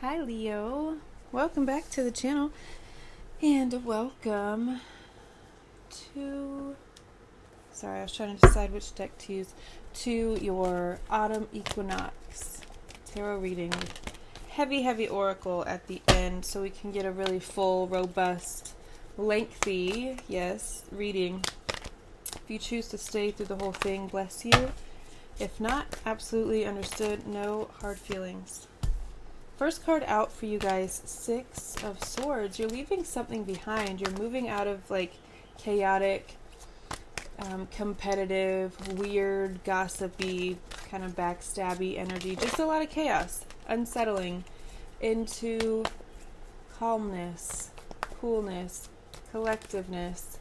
Hi Leo, welcome back to the channel and welcome to, sorry I was trying to decide which deck to use, to your Autumn Equinox tarot reading with heavy oracle at the end so we can get a really full, robust, lengthy, yes, reading. If you choose to stay through the whole thing, bless you. If not, absolutely understood, no hard feelings. First card out for you guys, Six of Swords. You're leaving something behind. You're moving out of like chaotic, competitive, weird, gossipy, kind of backstabby energy. Just a lot of chaos, unsettling, into calmness, coolness, collectiveness,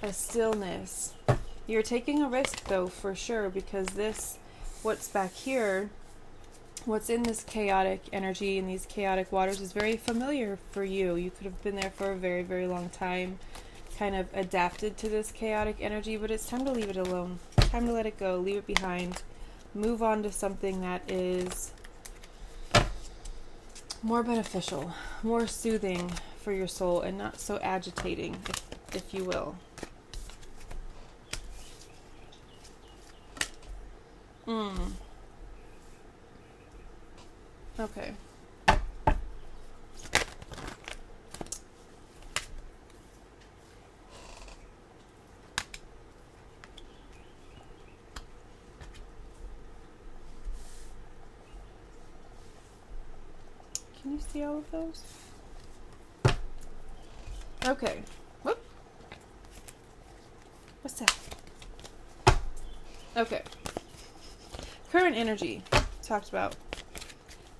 a stillness. You're taking a risk though, for sure, because this, what's back here, what's in this chaotic energy in these chaotic waters is very familiar for you. You could have been there for a very long time, kind of adapted to this chaotic energy, but it's time to leave it alone. Time to let it go, leave it behind, move on to something that is more beneficial, more soothing for your soul, and not so agitating, if you will. Okay. Can you see all of those? Okay. Whoop. What's that? Okay. Current energy. Talked about.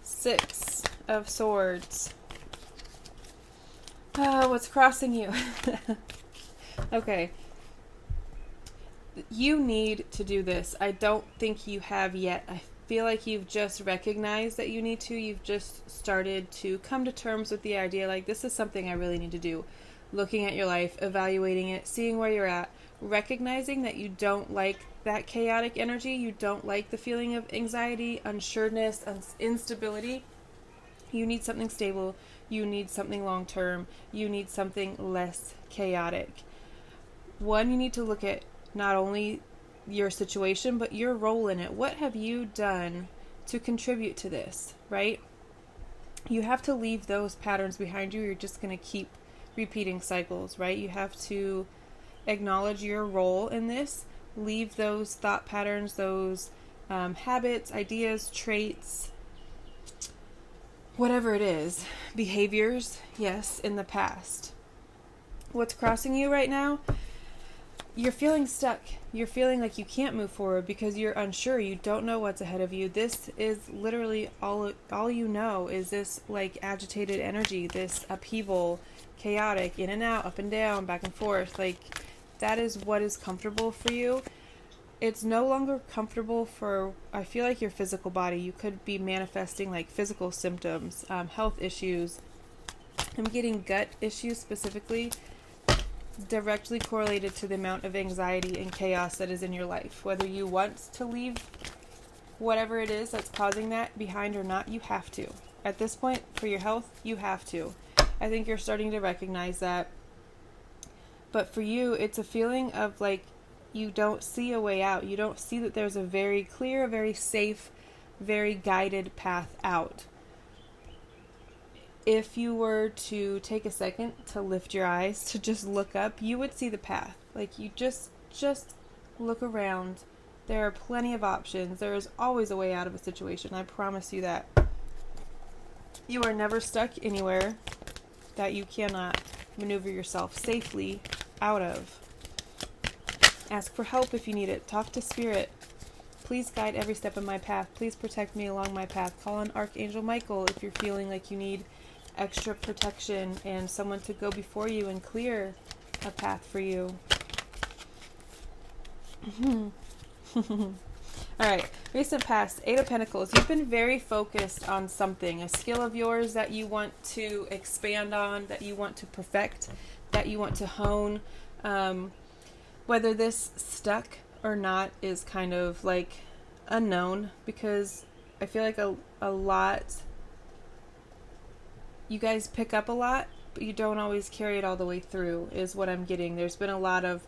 Six of Swords. What's crossing you? Okay. You need to do this. I don't think you have yet. I feel like you've just recognized that you need to. You've just started to come to terms with the idea, like, this is something I really need to do. Looking at your life, evaluating it, seeing where you're at, recognizing that you don't like that chaotic energy, you don't like the feeling of anxiety, unsureness, instability. You need something stable, you need something long-term, you need something less chaotic. One, you need to look at not only your situation, but your role in it. What have you done to contribute to this, right? You have to leave those patterns behind you. You're just going to keep repeating cycles, right? You have to acknowledge your role in this, leave those thought patterns, those habits, ideas, traits, whatever it is, behaviors, yes, in the past. What's crossing you right now? You're feeling stuck. You're feeling like you can't move forward because you're unsure. You don't know what's ahead of you. This is literally all you know is this like agitated energy, this upheaval, chaotic, in and out, up and down, back and forth. Like, that is what is comfortable for you. It's no longer comfortable for, I feel like, your physical body. You could be manifesting like physical symptoms, health issues. I'm getting gut issues specifically, directly correlated to the amount of anxiety and chaos that is in your life. Whether you want to leave whatever it is that's causing that behind or not, you have to. At this point, for your health, you have to. I think you're starting to recognize that. But for you, it's a feeling of like you don't see a way out. You don't see that there's a very clear, very safe, very guided path out. If you were to take a second to lift your eyes, to just look up, you would see the path. Like, you just look around. There are plenty of options. There is always a way out of a situation. I promise you that. You are never stuck anywhere that you cannot maneuver yourself safely out of. Ask for help if you need it. Talk to Spirit. Please guide every step of my path. Please protect me along my path. Call on Archangel Michael if you're feeling like you need extra protection and someone to go before you and clear a path for you. Alright, recent past, Eight of Pentacles. You've been very focused on something, a skill of yours that you want to expand on, that you want to perfect, that you want to hone. Whether this stuck or not is kind of like unknown, because I feel like a lot you guys pick up a lot, but you don't always carry it all the way through, is what I'm getting. There's been a lot of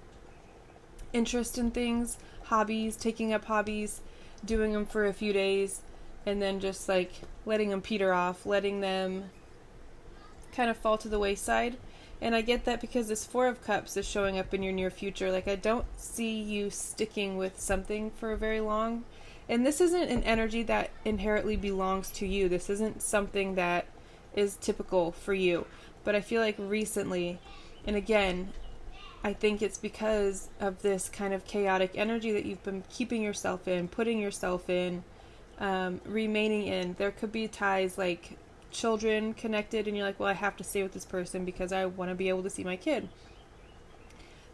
interest in things, hobbies, taking up hobbies, doing them for a few days, and then just like letting them peter off, letting them kind of fall to the wayside. And I get that because this Four of Cups is showing up in your near future. Like, I don't see you sticking with something for very long. And this isn't an energy that inherently belongs to you. This isn't something that is typical for you. But I feel like recently, and again, I think it's because of this kind of chaotic energy that you've been keeping yourself in, putting yourself in, remaining in. There could be ties like children connected, and you're like, well, I have to stay with this person because I want to be able to see my kid.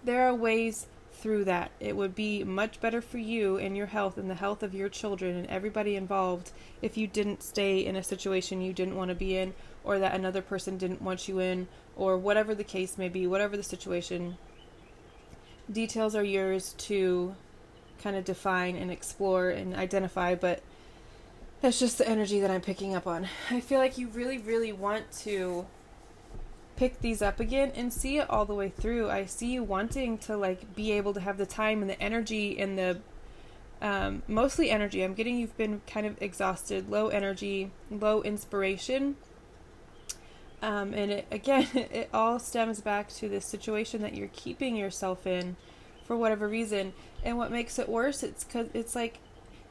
There are ways through that. It would be much better for you and your health and the health of your children and everybody involved if you didn't stay in a situation you didn't want to be in, or that another person didn't want you in, or whatever the case may be, whatever the situation. Details are yours to kind of define and explore and identify, but that's just the energy that I'm picking up on. I feel like you really, really want to pick these up again and see it all the way through. I see you wanting to like be able to have the time and the energy and the mostly energy. I'm getting you've been kind of exhausted, low energy, low inspiration. And it all stems back to this situation that you're keeping yourself in for whatever reason. And what makes it worse, it's because it's like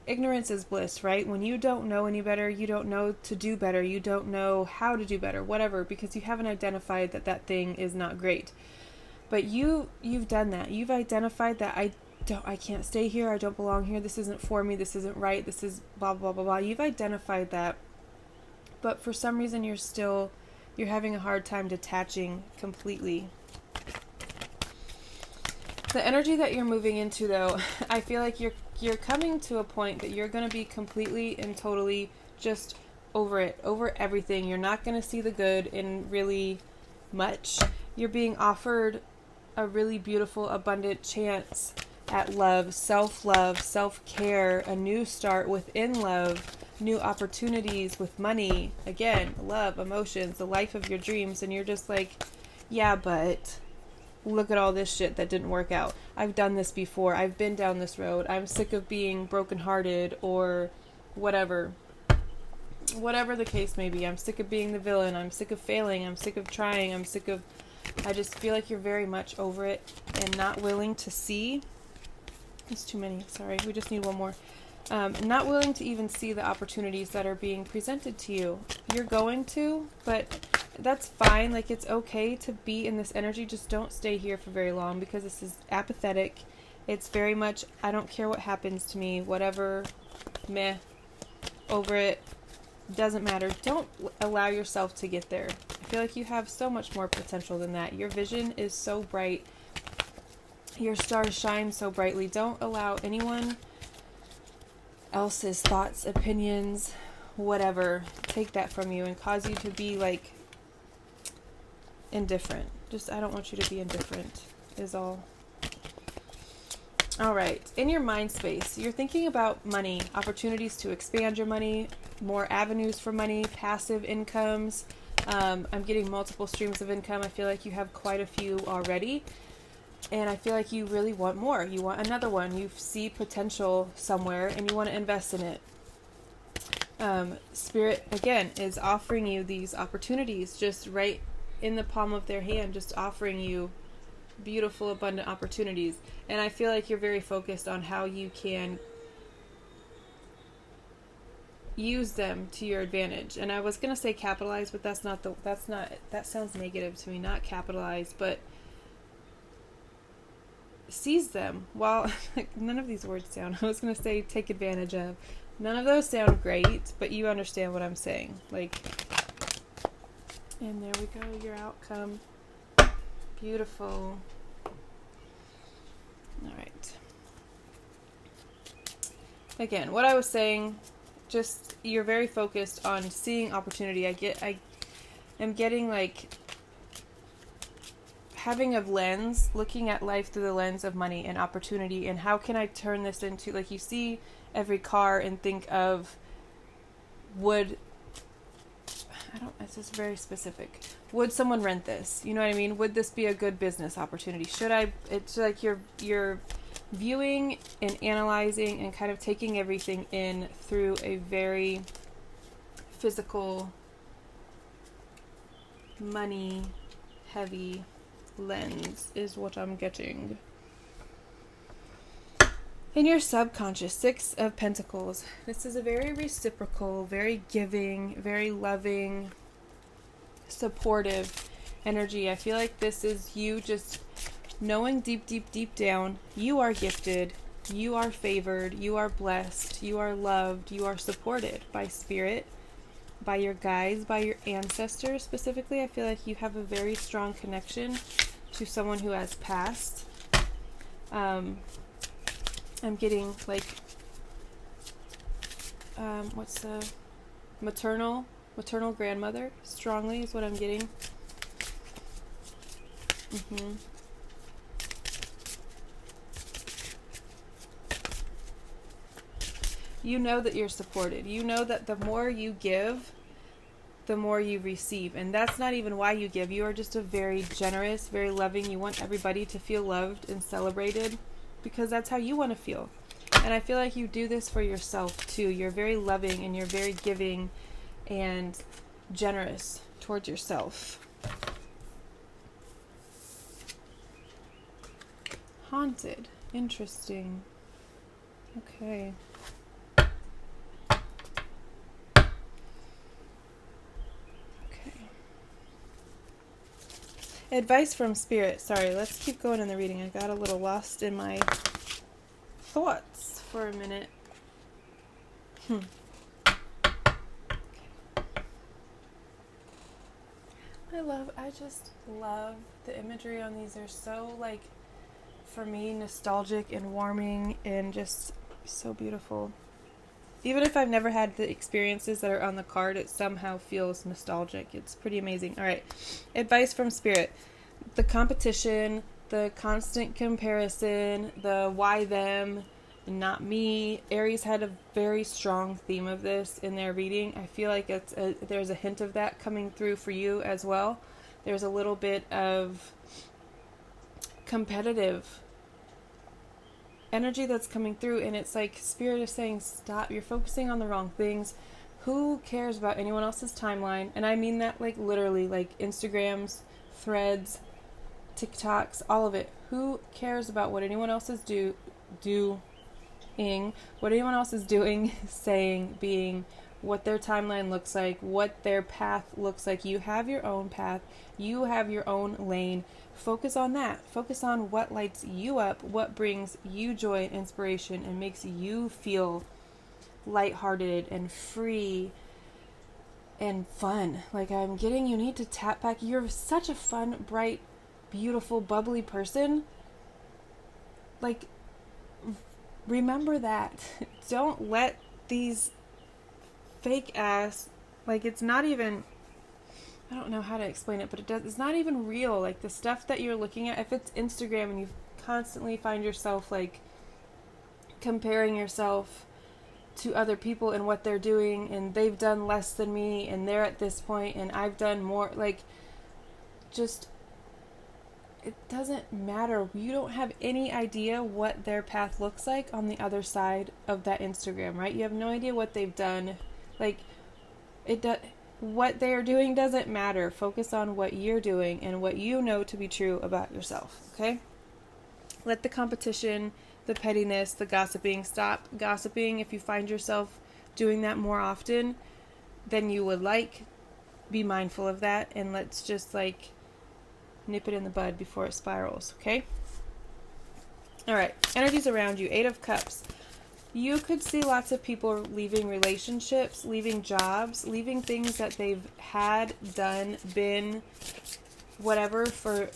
ignorance is bliss, right? When you don't know any better, you don't know to do better, you don't know how to do better, whatever, because you haven't identified that thing is not great. But you've done that. You've identified that I can't stay here, I don't belong here, this isn't for me, this isn't right, this is blah blah blah blah. You've identified that. But for some reason you're having a hard time detaching completely. The energy that you're moving into, though, I feel like you're coming to a point that you're going to be completely and totally just over it, over everything. You're not going to see the good in really much. You're being offered a really beautiful, abundant chance at love, self-care, a new start within love, new opportunities with money, again, love, emotions, the life of your dreams, and you're just like, yeah, but look at all this shit that didn't work out. I've done this before. I've been down this road. I'm sick of being brokenhearted or whatever. Whatever the case may be. I'm sick of being the villain. I'm sick of failing. I'm sick of trying. I just feel like you're very much over it and not willing to see. There's too many. Sorry. We just need one more. Not willing to even see the opportunities that are being presented to you. You're going to, but that's fine. Like, it's okay to be in this energy. Just don't stay here for very long because this is apathetic. It's very much, I don't care what happens to me, whatever, meh, over it, doesn't matter. Don't allow yourself to get there. I feel like you have so much more potential than that. Your vision is so bright. Your stars shine so brightly. Don't allow anyone else's thoughts, opinions, whatever, take that from you and cause you to be like indifferent. Just, I don't want you to be indifferent is all. All right. In your mind space, you're thinking about money, opportunities to expand your money, more avenues for money, passive incomes. I'm getting multiple streams of income. I feel like you have quite a few already. And I feel like you really want more. You want another one. You see potential somewhere and you want to invest in it. Spirit, again, is offering you these opportunities just right in the palm of their hand, just offering you beautiful, abundant opportunities. And I feel like you're very focused on how you can use them to your advantage. And I was going to say capitalize, but that sounds negative to me. Not capitalize, but seize them. While none of these words sound, I was going to say take advantage of. None of those sound great, but you understand what I'm saying. Like, and there we go, your outcome. Beautiful. All right. Again, what I was saying, just you're very focused on seeing opportunity. I am getting like having a lens, looking at life through the lens of money and opportunity, and how can I turn this into, like, you see every car and think of would, I This is very specific. Would someone rent this? You know what I mean? Would this be a good business opportunity? Should I? It's like you're viewing and analyzing and kind of taking everything in through a very physical, money heavy lens is what I'm getting. In your subconscious, 6 of Pentacles. This is a very reciprocal, very giving, very loving, supportive energy. I feel like this is you just knowing deep, deep, deep down, you are gifted, you are favored, you are blessed, you are loved, you are supported by spirit, by your guides, by your ancestors specifically. I feel like you have a very strong connection to someone who has passed. I'm getting like, what's the maternal grandmother strongly is what I'm getting. You know that you're supported. You know that the more you give, the more you receive. And that's not even why you give. You are just a very generous, very loving. You want everybody to feel loved and celebrated because that's how you want to feel. And I feel like you do this for yourself too. You're very loving and you're very giving and generous towards yourself. Haunted. Interesting. Okay. Advice from Spirit. Sorry, let's keep going in the reading. I got a little lost in my thoughts for a minute. I just love the imagery on these. They're so, like, for me, nostalgic and warming and just so beautiful. Even if I've never had the experiences that are on the card, it somehow feels nostalgic. It's pretty amazing. All right. Advice from Spirit. The competition, the constant comparison, the why them, not me. Aries had a very strong theme of this in their reading. I feel like there's a hint of that coming through for you as well. There's a little bit of competitive energy that's coming through, and it's like Spirit is saying, stop, you're focusing on the wrong things. Who cares about anyone else's timeline? And I mean that like literally, like Instagrams, threads, TikToks, all of it. Who cares about what anyone else is doing, what anyone else is doing, saying, being, what their timeline looks like, what their path looks like. You have your own path. You have your own lane. Focus on that. Focus on what lights you up, what brings you joy and inspiration and makes you feel lighthearted and free and fun. Like I'm getting, you need to tap back. You're such a fun, bright, beautiful, bubbly person. Like, remember that. Don't let these fake ass, like it's not even, I don't know how to explain it, but it's not even real. Like the stuff that you're looking at, if it's Instagram and you constantly find yourself like comparing yourself to other people and what they're doing and they've done less than me and they're at this point and I've done more, like just, it doesn't matter. You don't have any idea what their path looks like on the other side of that Instagram, right? You have no idea what they've done. Like what they are doing doesn't matter. Focus on what you're doing and what you know to be true about yourself, okay? Let the competition, the pettiness, the gossiping, stop gossiping. If you find yourself doing that more often than you would like, be mindful of that and let's just like nip it in the bud before it spirals, okay? All right, energies around you. 8 of Cups. You could see lots of people leaving relationships, leaving jobs, leaving things that they've had, done, been, whatever, for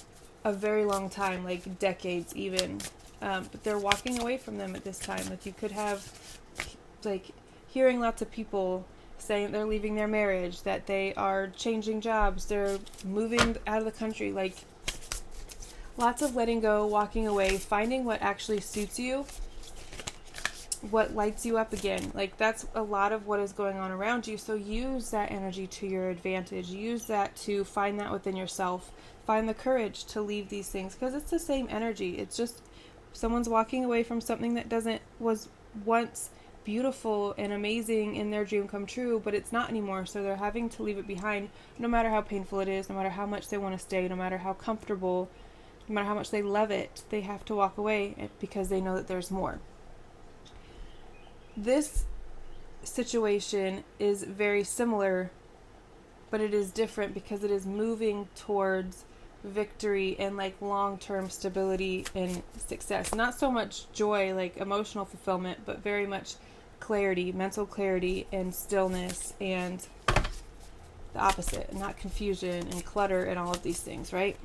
a very long time, like decades even. But they're walking away from them at this time. Like you could have, like, hearing lots of people saying they're leaving their marriage, that they are changing jobs, they're moving out of the country, like lots of letting go, walking away, finding what actually suits you. what lights you up again. Like, that's a lot of what is going on around you. So use that energy to your advantage. Use that to find that within yourself. Find the courage to leave these things, because it's the same energy. It's just someone's walking away from something that was once beautiful and amazing in their dream come true, but it's not anymore. So they're having to leave it behind, no matter how painful it is, no matter how much they want to stay, no matter how comfortable, no matter how much they love it. They have to walk away because they know that there's more. This situation is very similar, but it is different because it is moving towards victory and like long-term stability and success. Not so much joy, like emotional fulfillment, but very much clarity, mental clarity and stillness, and the opposite, not confusion and clutter and all of these things, right?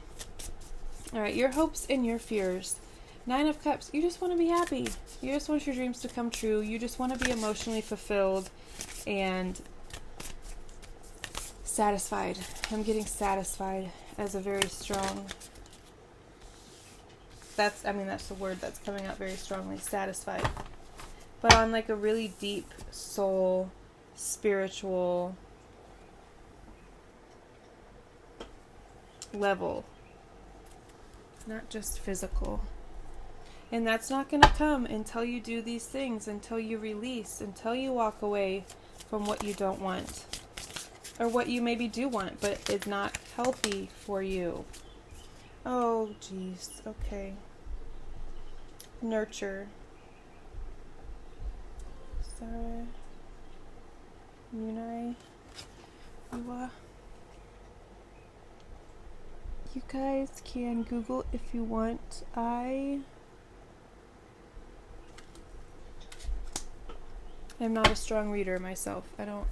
All right, your hopes and your fears. 9 of Cups, you just want to be happy. You just want your dreams to come true. You just want to be emotionally fulfilled and satisfied. I'm getting satisfied as a very strong, that's the word that's coming out very strongly, satisfied. But on like a really deep soul, spiritual level, not just physical. And that's not going to come until you do these things, until you release, until you walk away from what you don't want. Or what you maybe do want, but it's not healthy for you. Oh, geez. Okay. Nurture. Sarah. Munai. Iwa. You guys can Google if you want. I am not a strong reader myself. I don't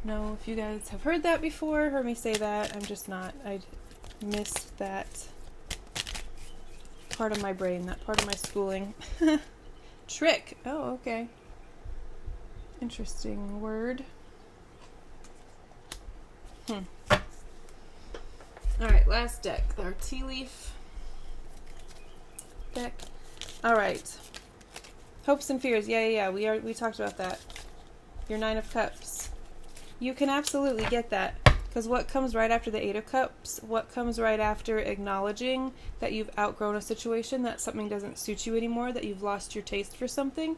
know if you guys have heard that before, heard me say that. I'm just not. I missed that part of my brain, that part of my schooling. Trick. Oh, okay. Interesting word. Alright, last deck. Our tea leaf deck. Alright. Hopes and fears. Yeah. We talked about that. Your 9 of Cups. You can absolutely get that. Because what comes right after the 8 of Cups? What comes right after acknowledging that you've outgrown a situation, that something doesn't suit you anymore, that you've lost your taste for something?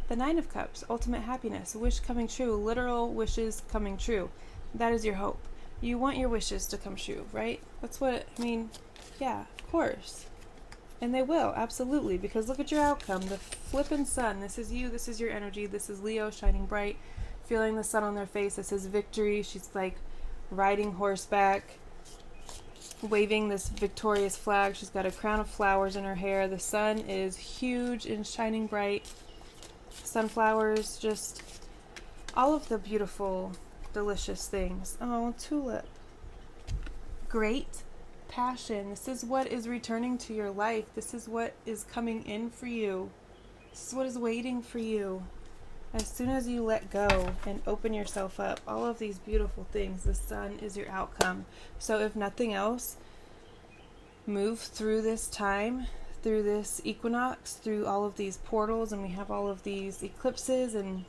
The 9 of Cups. Ultimate happiness. Wish coming true. Literal wishes coming true. That is your hope. You want your wishes to come true, right? That's what, yeah, of course. And they will, absolutely, because look at your outcome. The flippin' sun. This is you, this is your energy, this is Leo shining bright, feeling the sun on their face. This is victory. She's like riding horseback, waving this victorious flag. She's got a crown of flowers in her hair. The sun is huge and shining bright. Sunflowers, just all of the beautiful, delicious things. Oh, tulip. Great passion. This is what is returning to your life. This is what is coming in for you. This is what is waiting for you. As soon as you let go and open yourself up, all of these beautiful things, the sun is your outcome. So if nothing else, move through this time, through this equinox, through all of these portals, and we have all of these eclipses and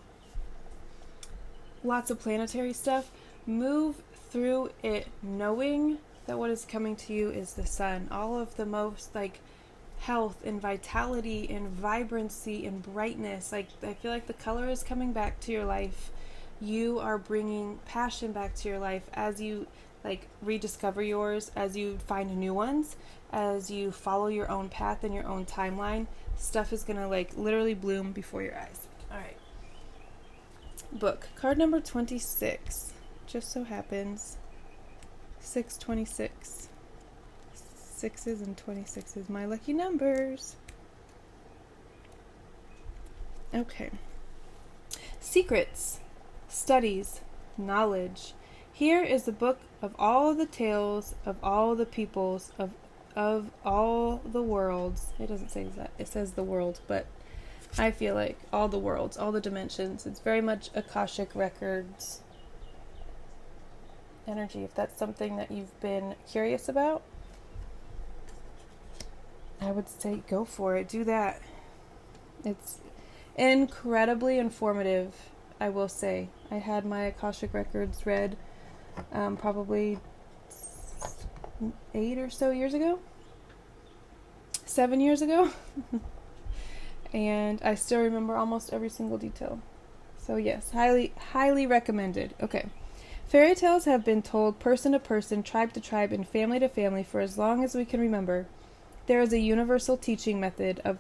lots of planetary stuff. Move through it knowing that what is coming to you is the sun. All of the most health and vitality and vibrancy and brightness. I feel like the color is coming back to your life. You are bringing passion back to your life as you rediscover yours, as you find new ones, as you follow your own path and your own timeline. Stuff is gonna literally bloom before your eyes. All right. Book card number 26. Just so happens 626. 6s and 26s, my lucky numbers. Okay. Secrets, studies, knowledge. Here is the book of all the tales of all the peoples of all the worlds. It doesn't say that. It says the world, but I feel like all the worlds, all the dimensions. It's very much Akashic Records energy, if that's something that you've been curious about. I would say go for it. Do that. Incredibly informative, I will say. I had my Akashic Records read probably 8 or so years ago. 7 years ago. And I still remember almost every single detail. So yes, highly, highly recommended. Okay. Fairy tales have been told person to person, tribe to tribe, and family to family for as long as we can remember. There is a universal teaching method of...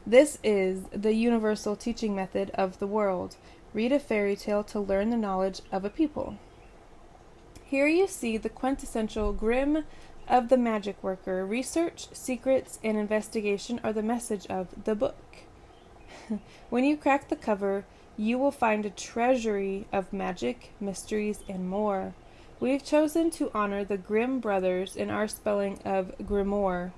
This is the universal teaching method of the world. Read a fairy tale to learn the knowledge of a people. Here you see the quintessential Grimm of the magic worker. Research, secrets, and investigation are the message of the book. When you crack the cover, you will find a treasury of magic, mysteries, and more. We've chosen to honor the Grimm brothers in our spelling of grimoire.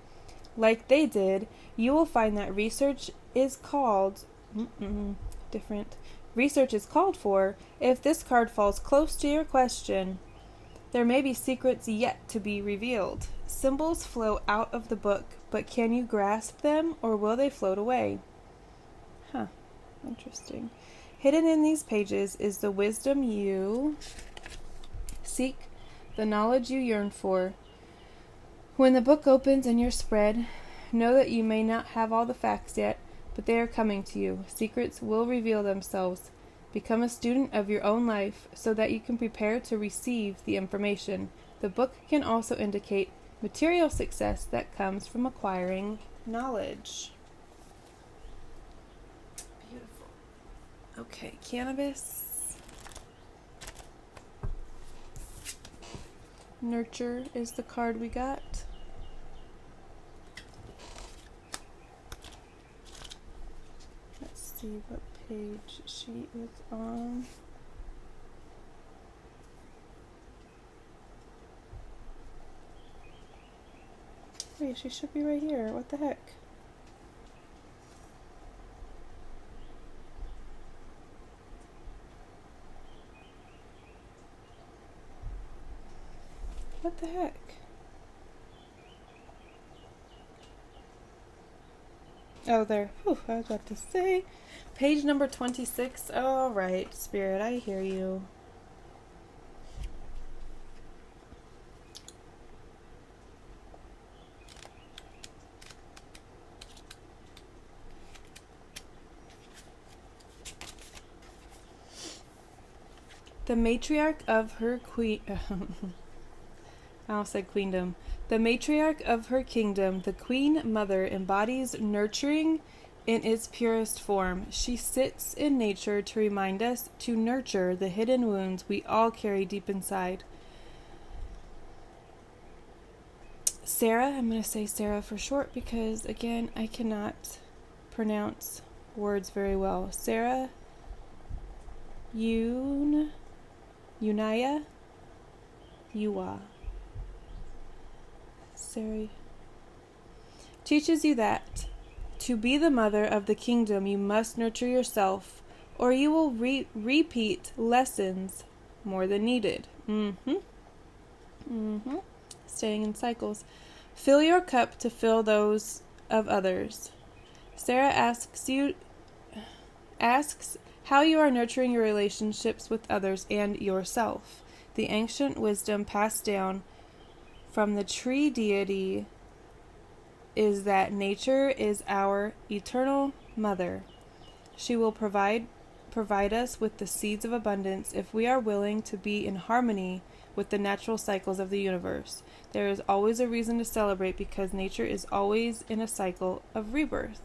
Like they did, you will find that research is called... different. Research is called for if this card falls close to your question. There may be secrets yet to be revealed. Symbols flow out of the book, but can you grasp them, or will they float away? Huh. Interesting. Hidden in these pages is the wisdom you seek, the knowledge you yearn for. When the book opens and you're spread, know that you may not have all the facts yet, but they are coming to you. Secrets will reveal themselves. Become a student of your own life so that you can prepare to receive the information. The book can also indicate material success that comes from acquiring knowledge. Beautiful. Okay, cannabis. Nurture is the card we got. Let's see what page she is on. Wait, she should be right here. What the heck? What the heck? Oh, there. Whew, I was about to say. Page number 26. All right, Spirit, I hear you. The matriarch of her I almost said queendom. The matriarch of her kingdom, the Queen Mother, embodies nurturing in its purest form. She sits in nature to remind us to nurture the hidden wounds we all carry deep inside. Sarah, I'm going to say Sarah for short because, again, I cannot pronounce words very well. Sarah Unaya Yua. Sarah teaches you that to be the mother of the kingdom, you must nurture yourself, or you will repeat lessons more than needed. Staying in cycles. Fill your cup to fill those of others. Sarah asks how you are nurturing your relationships with others and yourself. The ancient wisdom passed down from the tree deity is that nature is our eternal mother. She will provide us with the seeds of abundance if we are willing to be in harmony with the natural cycles of the universe. There is always a reason to celebrate because nature is always in a cycle of rebirth.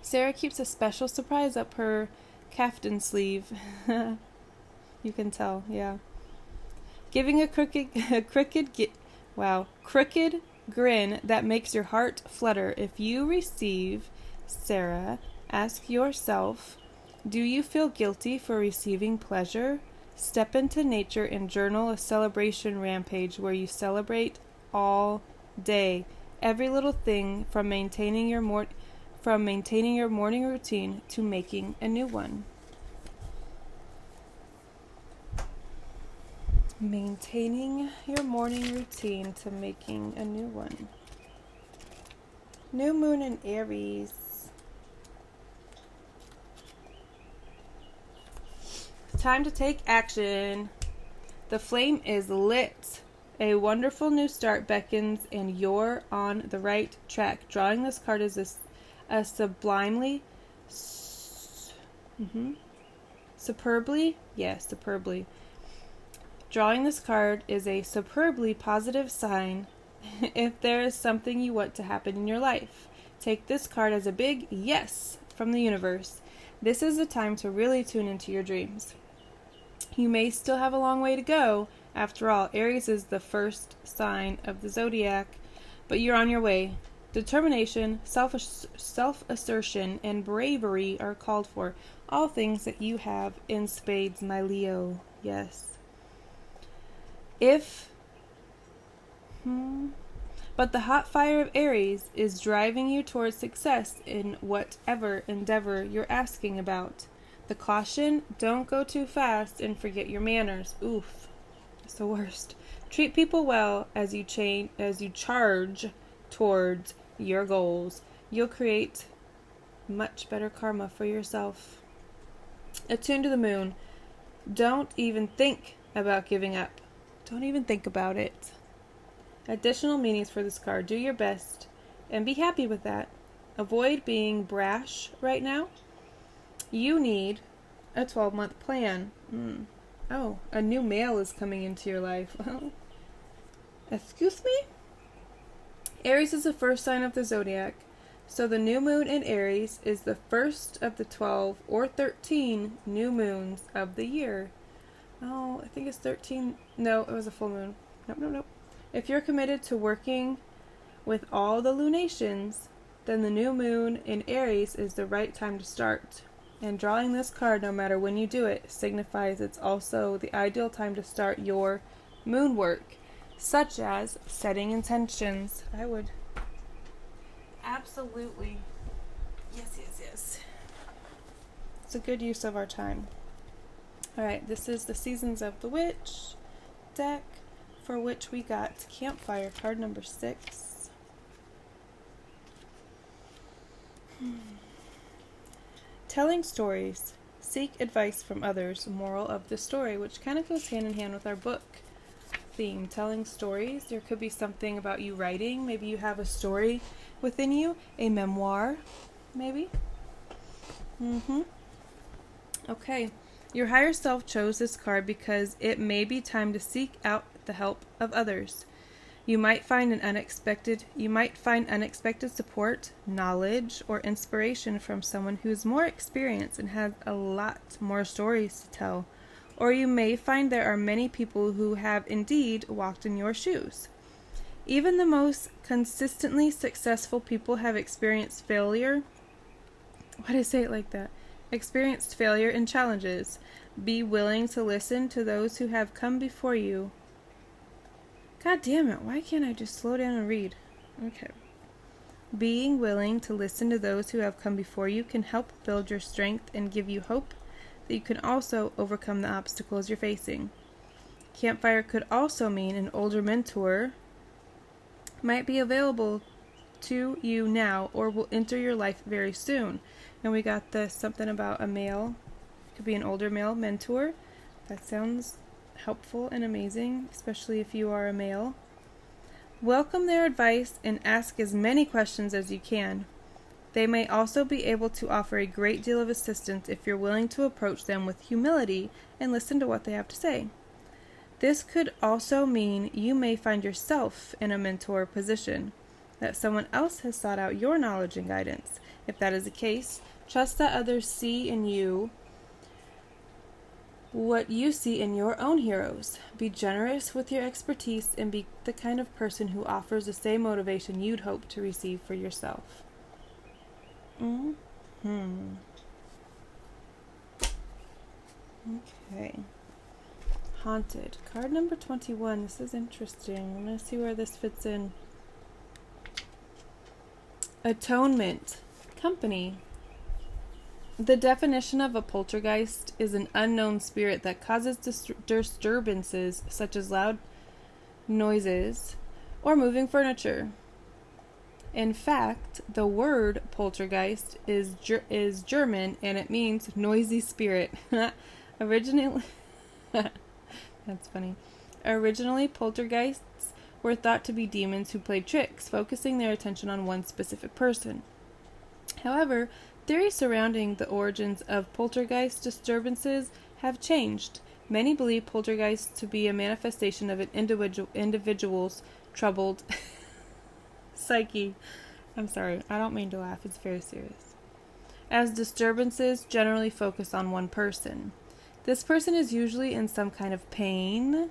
Sarah keeps a special surprise up her kaftan sleeve. You can tell, yeah. Giving a crooked grin that makes your heart flutter. If you receive, Sarah, ask yourself, do you feel guilty for receiving pleasure? Step into nature and journal a celebration rampage where you celebrate all day. Every little thing from maintaining your morning routine to making a new one. Maintaining your morning routine to making a new one. New moon in Aries. Time to take action. The flame is lit. A wonderful new start beckons, and you're on the right track. Drawing this card is a sublimely, superbly, superbly. Drawing this card is a superbly positive sign if there is something you want to happen in your life. Take this card as a big yes from the universe. This is the time to really tune into your dreams. You may still have a long way to go. After all, Aries is the first sign of the zodiac, but you're on your way. Determination, self-assertion, and bravery are called for. All things that you have in spades, my Leo. Yes. But the hot fire of Aries is driving you towards success in whatever endeavor you're asking about. The caution, don't go too fast and forget your manners. Oof, it's the worst. Treat people well as you charge towards your goals. You'll create much better karma for yourself. Attune to the moon. Don't even think about giving up. Don't even think about it. Additional meanings for this card. Do your best and be happy with that. Avoid being brash right now. You need a 12-month plan. Oh, a new male is coming into your life. Excuse me? Aries is the first sign of the zodiac, so the new moon in Aries is the first of the 12 or 13 new moons of the year. Oh, I think it's 13. No, it was a full moon. Nope. If you're committed to working with all the lunations, then the new moon in Aries is the right time to start. And drawing this card, no matter when you do it, signifies it's also the ideal time to start your moon work, such as setting intentions. I would absolutely. Yes. It's a good use of our time. Alright, this is the Seasons of the Witch deck, for which we got Campfire card number 6. Telling stories. Seek advice from others. Moral of the story, which kind of goes hand in hand with our book theme. Telling stories. There could be something about you writing. Maybe you have a story within you. A memoir, maybe. Okay. Your higher self chose this card because it may be time to seek out the help of others. You might find unexpected support, knowledge, or inspiration from someone who's more experienced and has a lot more stories to tell. Or you may find there are many people who have indeed walked in your shoes. Even the most consistently successful people have experienced failure. Why did I say it like that? Experienced failure and challenges. Be willing to listen to those who have come before you. God damn it, why can't I just slow down and read? Okay. Being willing to listen to those who have come before you can help build your strength and give you hope that you can also overcome the obstacles you're facing. Campfire could also mean an older mentor might be available to you now or will enter your life very soon. And we got this something about a male. It could be an older male mentor. That sounds helpful and amazing, especially if you are a male. Welcome their advice and ask as many questions as you can. They may also be able to offer a great deal of assistance if you're willing to approach them with humility and listen to what they have to say. This could also mean you may find yourself in a mentor position, that someone else has sought out your knowledge and guidance. If that is the case, trust that others see in you what you see in your own heroes. Be generous with your expertise and be the kind of person who offers the same motivation you'd hope to receive for yourself. Okay. Haunted. Card number 21. This is interesting. I'm going to see where this fits in. Atonement. Company. The definition of a poltergeist is an unknown spirit that causes disturbances such as loud noises or moving furniture. In fact, the word poltergeist is German and it means noisy spirit. Originally, that's funny. Originally, poltergeists were thought to be demons who played tricks, focusing their attention on one specific person. However, theories surrounding the origins of poltergeist disturbances have changed. Many believe poltergeists to be a manifestation of an individual's troubled psyche. I'm sorry, I don't mean to laugh, it's very serious. As disturbances generally focus on one person. This person is usually in some kind of pain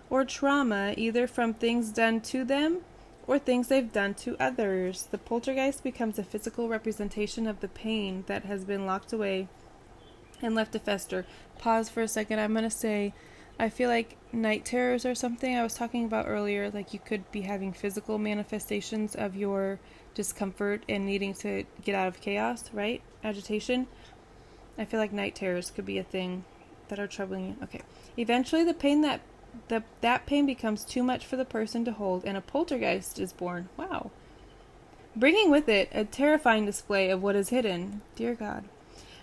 or trauma, either from things done to them or things they've done to others. The poltergeist becomes a physical representation of the pain that has been locked away and left to fester. Pause for a second. I'm going to say, I feel like night terrors or something I was talking about earlier, like you could be having physical manifestations of your discomfort and needing to get out of chaos, right? Agitation. I feel like night terrors could be a thing that are troubling you. Okay. Eventually the pain that pain becomes too much for the person to hold, and a poltergeist is born. Wow. Bringing with it a terrifying display of what is hidden. Dear God.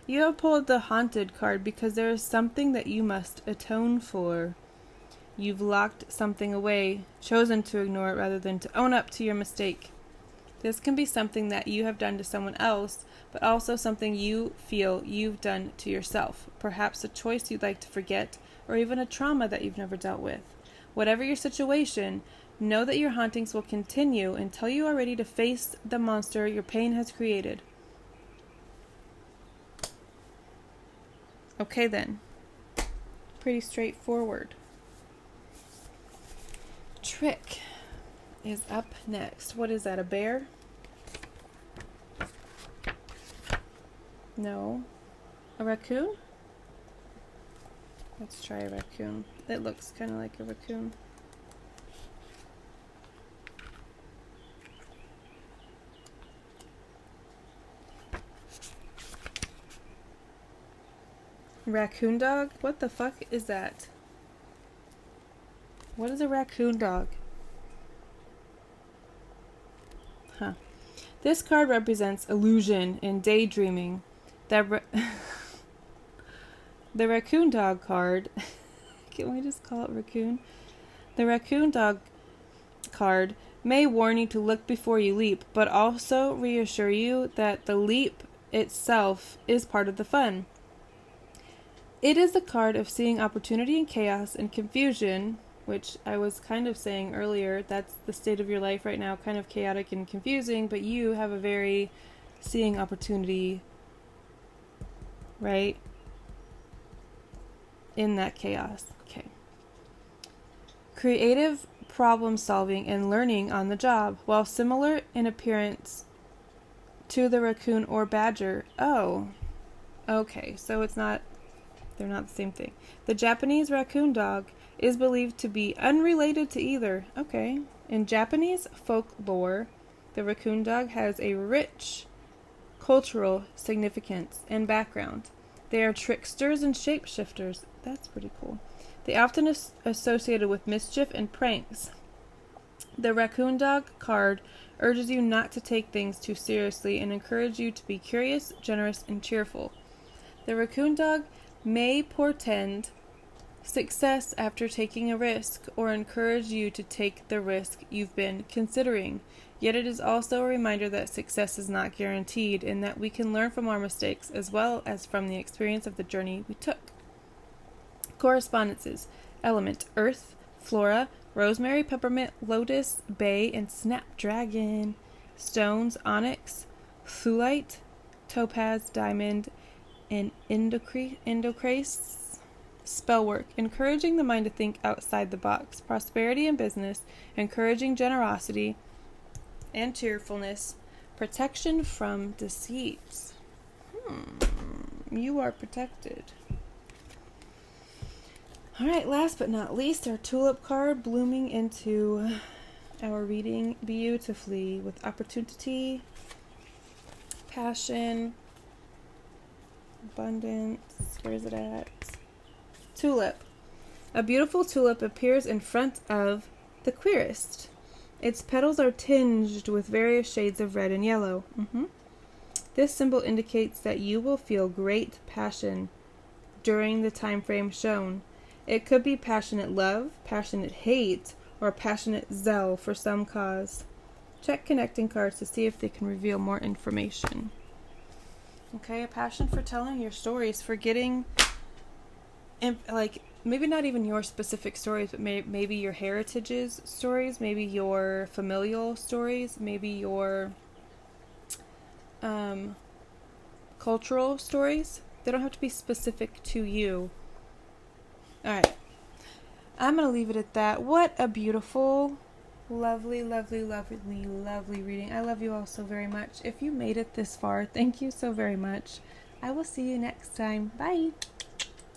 You have pulled the haunted card because there is something that you must atone for. You've locked something away, chosen to ignore it rather than to own up to your mistake. This can be something that you have done to someone else, but also something you feel you've done to yourself. Perhaps a choice you'd like to forget, or even a trauma that you've never dealt with. Whatever your situation, know that your hauntings will continue until you are ready to face the monster your pain has created. Okay then. Pretty straightforward. Trick is up next. What is that, a bear? No. A raccoon? Let's try a raccoon. It looks kind of like a raccoon. Raccoon dog? What the fuck is that? What is a raccoon dog? Huh. This card represents illusion and daydreaming. The raccoon dog card. Can we just call it raccoon? The raccoon dog card may warn you to look before you leap, but also reassure you that the leap itself is part of the fun. It is the card of seeing opportunity in chaos and confusion, which I was kind of saying earlier, that's the state of your life right now, kind of chaotic and confusing, but you have a very seeing opportunity, right, in that chaos. Okay. Creative problem solving and learning on the job, while similar in appearance to the raccoon or badger. Oh, okay, so they're not the same thing. The Japanese raccoon dog is believed to be unrelated to either. Okay. In Japanese folklore, the raccoon dog has a rich cultural significance and background. They are tricksters and shapeshifters. That's pretty cool. They often associated with mischief and pranks. The raccoon dog card urges you not to take things too seriously and encourages you to be curious, generous, and cheerful. The raccoon dog may portend success after taking a risk or encourage you to take the risk you've been considering. Yet it is also a reminder that success is not guaranteed and that we can learn from our mistakes as well as from the experience of the journey we took. Correspondences. Element: earth, flora, rosemary, peppermint, lotus, bay, and snapdragon. Stones: onyx, thulite, topaz, diamond, and indocrace. Spell work: encouraging the mind to think outside the box. Prosperity in business, encouraging generosity and cheerfulness. Protection from deceits. You are protected. Alright, last but not least, our tulip card blooming into our reading beautifully with opportunity, passion, abundance. Where is it at? Tulip. A beautiful tulip appears in front of the querist. Its petals are tinged with various shades of red and yellow. This symbol indicates that you will feel great passion during the time frame shown. It could be passionate love, passionate hate, or passionate zeal for some cause. Check connecting cards to see if they can reveal more information. Okay, a passion for telling your stories, for getting, like, maybe not even your specific stories, but maybe your heritage's stories, maybe your familial stories, maybe your cultural stories. They don't have to be specific to you. Alright, I'm going to leave it at that. What a beautiful, lovely, lovely, lovely, lovely reading. I love you all so very much. If you made it this far, thank you so very much. I will see you next time. Bye.